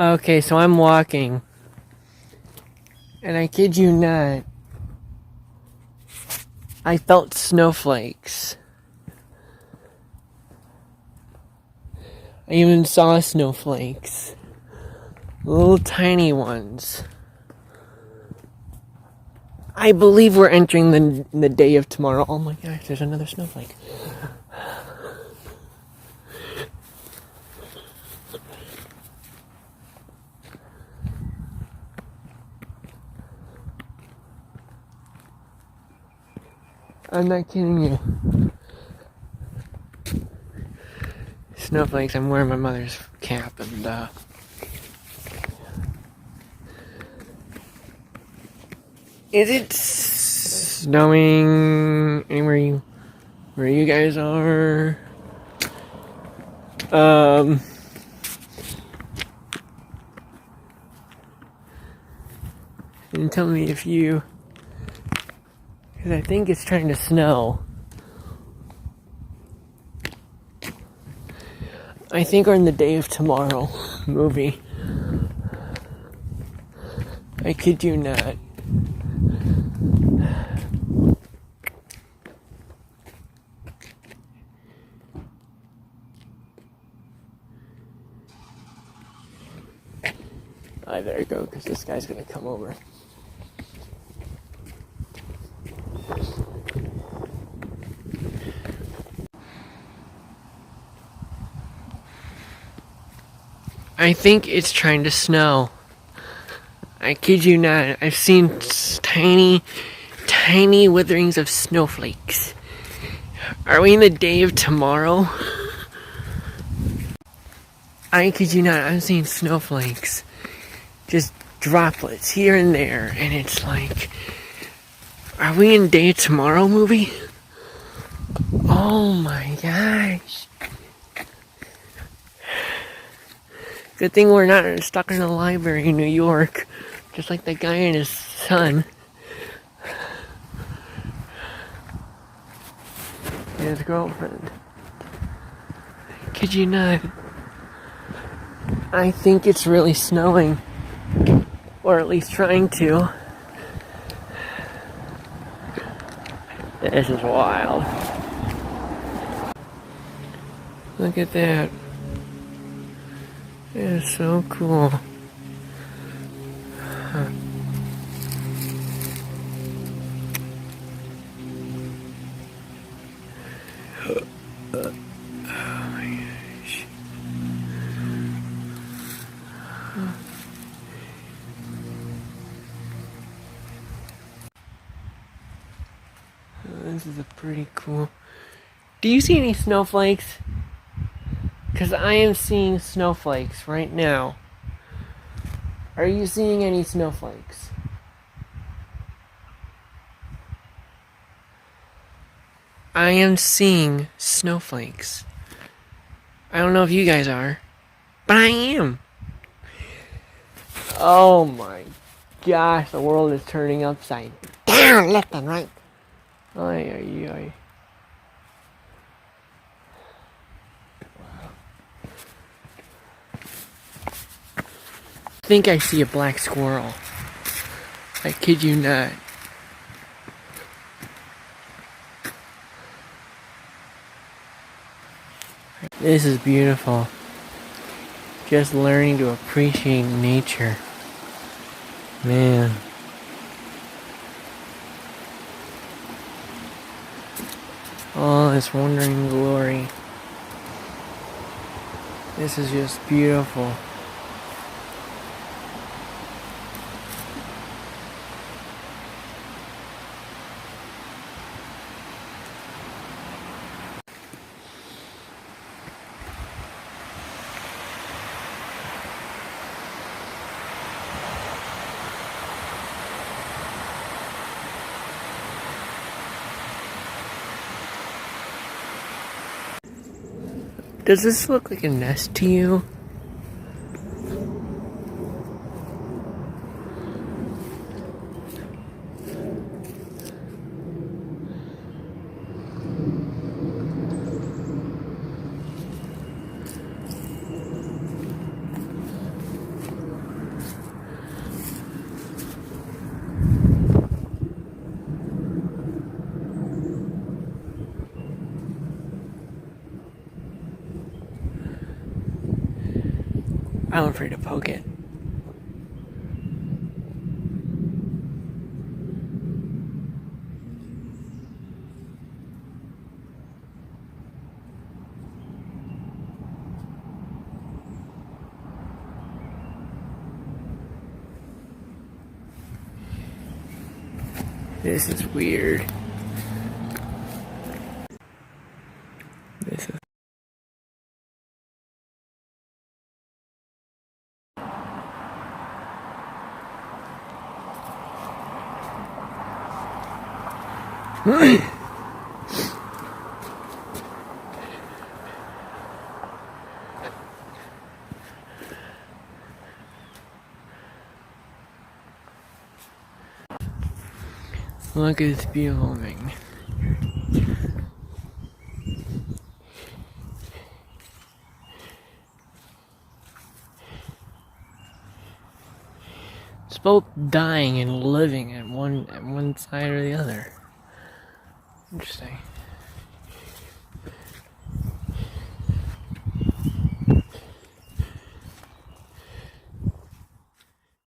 Okay, so I'm walking, and I kid you not, I felt snowflakes. I even saw snowflakes. Little tiny ones. I believe we're entering the day of tomorrow. Oh my gosh, there's another snowflake. I'm not kidding you. Snowflakes, I'm wearing my mother's cap and is it snowing anywhere where you guys are? And tell me if you, because I think it's trying to snow. I think we're in the Day of Tomorrow movie. I kid you not. I better go because this guy's gonna come over. I think it's trying to snow. I kid you not. I've seen tiny witherings of snowflakes. Are we in the Day of Tomorrow? I kid you not. I'm seeing snowflakes. Just droplets here and there. And it's like, are we in Day of Tomorrow movie? Oh my gosh. Good thing we're not stuck in a library in New York. Just like that guy and his son. And his girlfriend. Kid you not. I think it's really snowing. Or at least trying to. This is wild. Look at that. It is so cool. Huh. Oh my gosh. This is a pretty cool. Do you see any snowflakes? Because I am seeing snowflakes right now. Are you seeing any snowflakes? I am seeing snowflakes. I don't know if you guys are, but I am. Oh my gosh, the world is turning upside down, left and right. Ay, ay, ay. I think I see a black squirrel. I kid you not. This is beautiful. Just learning to appreciate nature. Man. All this wondering glory. This is just beautiful. Does this look like a nest to you? I'm afraid to poke it. This is weird. This is. Look at this beautiful thing. It's both dying and living at one side or the other. Interesting.